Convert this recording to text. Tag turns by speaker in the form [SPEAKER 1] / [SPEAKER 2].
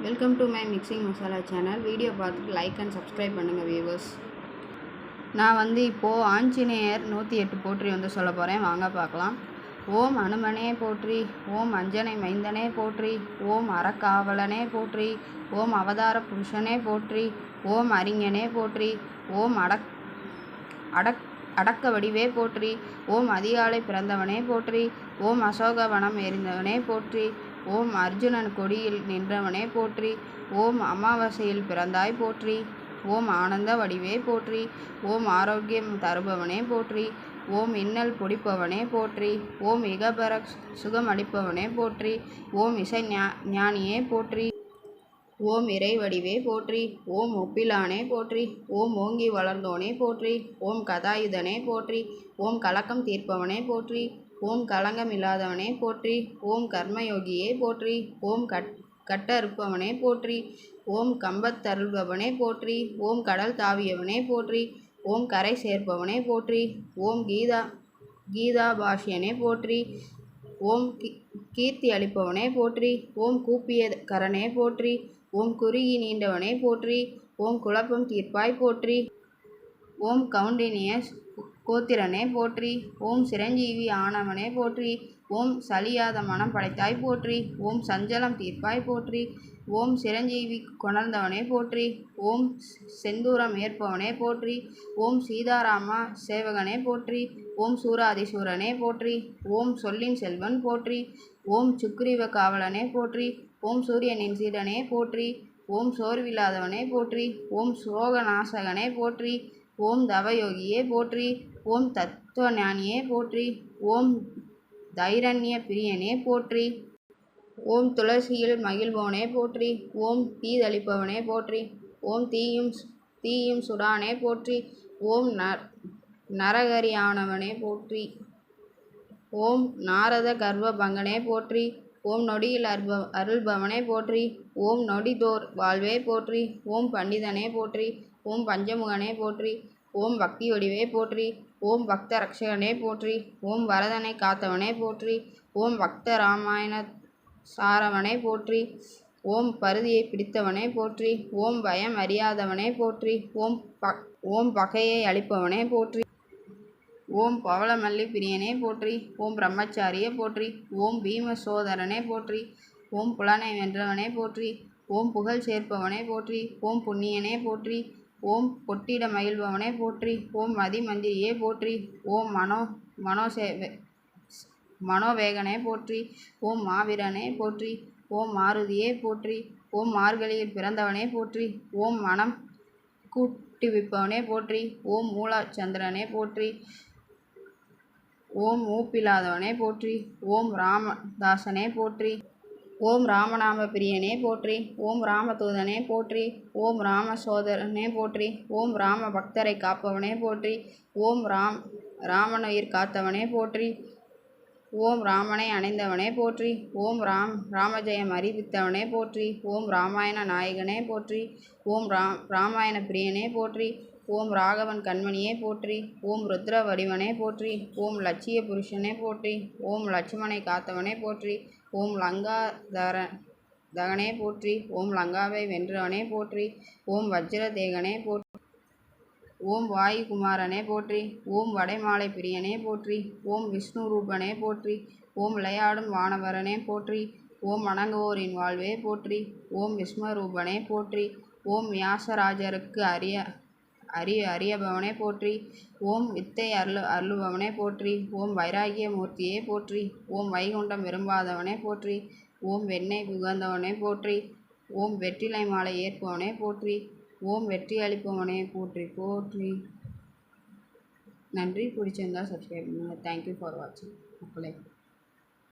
[SPEAKER 1] Welcome to my mixing masala channel. Video பார்த்துட்டு like and subscribe பண்ணுங்கள் viewers. நான் இப்போது ஆஞ்சநேயர் 108 போற்றி சொல்ல போகிறேன். வாங்க பார்க்கலாம். ஓம் அனுமனே போற்றி, ஓம் அஞ்சனை மைந்தனே போற்றி, ஓம் அறக்காவலனே போற்றி, ஓம் அவதார புருஷனே போற்றி, ஓம் அறிஞனே போற்றி, ஓம் அடக்க வடிவே போற்றி, ஓம் அதிகாலை பிறந்தவனே போற்றி, ஓம் அசோகவனம் எரிந்தவனே போற்றி, ஓம் அர்ஜுனன் கொடியில் நின்றவனே போற்றி, ஓம் அமாவாசையில் பிறந்தாய் போற்றி, ஓம் ஆனந்த வடிவே போற்றி, ஓம் ஆரோக்கியம் தருபவனே போற்றி, ஓம் இன்னல் பொடிப்பவனே போற்றி, ஓம் இகபர சுகம் அளிப்பவனே போற்றி, ஓம் இசை ஞானியே போற்றி, ஓம் இறை வடிவே போற்றி, ஓம் ஒப்பிலானே போற்றி, ஓம் ஓங்கி வளர்ந்தோனே போற்றி, ஓம் கதாயுதனே போற்றி, ஓம் கலக்கம் தீர்ப்பவனே போற்றி, ஓம் களங்கமில்லாதவனே போற்றி, ஓம் கர்மயோகியே போற்றி, ஓம் கட்டறுப்பவனே போற்றி, ஓம் கம்பத்தருள்பவனே போற்றி, ஓம் கடல் தாவியவனே போற்றி, ஓம் கரை சேர்ப்பவனே போற்றி, ஓம் கீதா பாஷ்யனே போற்றி, ஓம் கீர்த்தி அளிப்பவனே போற்றி, ஓம் கூப்பிய கரனே போற்றி, ஓம் குறுகி நீண்டவனே போற்றி, ஓம் குழப்பம் தீர்ப்பாய் போற்றி, ஓம் கவுண்டினிய கோத்திரனே போற்றி, ஓம் சிரஞ்சீவி ஆனவனே போற்றி, ஓம் சலியாத மனம் படைத்தாய் போற்றி, ஓம் சஞ்சலம் தீர்ப்பாய் போற்றி, ஓம் சிரஞ்சீவி கொணர்ந்தவனே போற்றி, ஓம் செந்தூரம் ஏற்பவனே போற்றி, ஓம் சீதாராம சேவகனே போற்றி, ஓம் சூராதிசூரனே போற்றி, ஓம் சொல்லின் செல்வன் போற்றி, ஓம் சுக்ரீவ காவலனே போற்றி, ஓம் சூரியனின் சீடனே போற்றி, ஓம் சோர்வில்லாதவனே போற்றி, ஓம் சோகநாசகனே போற்றி, ஓம் தவயோகியே போற்றி, ஓம் தத்துவ ஞானியே போற்றி, ஓம் தைரண்ய பிரியனே போற்றி, ஓம் துளசியில் மகிழ்பவனே போற்றி, ஓம் தீதளிப்பவனே போற்றி, ஓம் தீயும் சுடானே போற்றி, ஓம் நரகரியானவனே போற்றி, ஓம் நாரத கர்வபங்கனே போற்றி, ஓம் நொடியில் அருள்பவனே போற்றி, ஓம் நொடிதோர் வாழ்வே போற்றி, ஓம் பண்டிதனே போற்றி, ஓம் பஞ்சமுகனே போற்றி, ஓம் பக்தி வடிவே போற்றி, ஓம் பக்த ரக்ஷகனே போற்றி, ஓம் வரதனை காத்தவனே போற்றி, ஓம் பக்த ராமாயண சாரவனே போற்றி, ஓம் பருதியை பிடித்தவனே போற்றி, ஓம் பயம் அறியாதவனே போற்றி, ஓம் பகையை அளிப்பவனே போற்றி, ஓம் பவளமல்லி பிரியனே போற்றி, ஓம் பிரம்மச்சாரியே போற்றி, ஓம் பீமசோதரனே போற்றி, ஓம் புலனை வென்றவனே போற்றி, ஓம் புகழ் சேர்ப்பவனே போற்றி, ஓம் புண்ணியனே போற்றி, ஓம் பொட்டிட மகிழ்பவனே போற்றி, ஓம் மதிமந்திரியே போற்றி, ஓம் மனோவேகனே போற்றி, ஓம் மாவீரனே போற்றி, ஓம் மாருதியே போற்றி, ஓம் மார்கழியில் பிறந்தவனே போற்றி, ஓம் மனம் கூட்டுவிப்பவனே போற்றி, ஓம் மூலச்சந்திரனே போற்றி, ஓம் மூப்பில்லாதவனே போற்றி, ஓம் ராமதாசனே போற்றி, ஓம் ராமநாம பிரியனே போற்றி, ஓம் ராமதூதனே போற்றி, ஓம் ராமசோதரனே போற்றி, ஓம் ராம பக்தரை காப்பவனே போற்றி, ஓம் ராமனுயிர் காத்தவனே போற்றி, ஓம் ராமனை அணைந்தவனே போற்றி, ஓம் ராமஜெயம் அறிவித்தவனே போற்றி, ஓம் ராமாயண நாயகனே போற்றி, ஓம் ராமாயண பிரியனே போற்றி, ஓம் ராகவன் கண்மணியே போற்றி, ஓம் ருத்ர வடிவனே போற்றி, ஓம் லட்சிய புருஷனே போற்றி, ஓம் லட்சுமணை காத்தவனே போற்றி, ஓம் லங்கா தகனே போற்றி, ஓம் லங்காவை வென்றவனே போற்றி, ஓம் வஜ்ரதேகனே போற்றி, ஓம் வாயுகுமாரனே போற்றி, ஓம் வடைமாலை பிரியனே போற்றி, ஓம் விஷ்ணு ரூபனே போற்றி, ஓம் விளையாடும் வானவரனே போற்றி, ஓம் வணங்குவோரின் வாழ்வே போற்றி, ஓம் விஸ்வரூபனே போற்றி, ஓம் வியாசராஜருக்கு அரியபவனே போற்றி, ஓம் வித்தை அருளுபவனே போற்றி, ஓம் வைராகிய மூர்த்தியே போற்றி, ஓம் வைகுண்டம் விரும்பாதவனே போற்றி, ஓம் வெண்ணெய் புகழ்ந்தவனே போற்றி, ஓம் வெற்றிலை மாலை ஏற்பவனே போற்றி, ஓம் வெற்றி அளிப்பவனே போற்றி போற்றி. நன்றி. பிடிச்சிருந்தா சப்ஸ்கிரைப் பண்ணுங்கள். தேங்க்யூ ஃபார் வாட்சிங். மக்களே.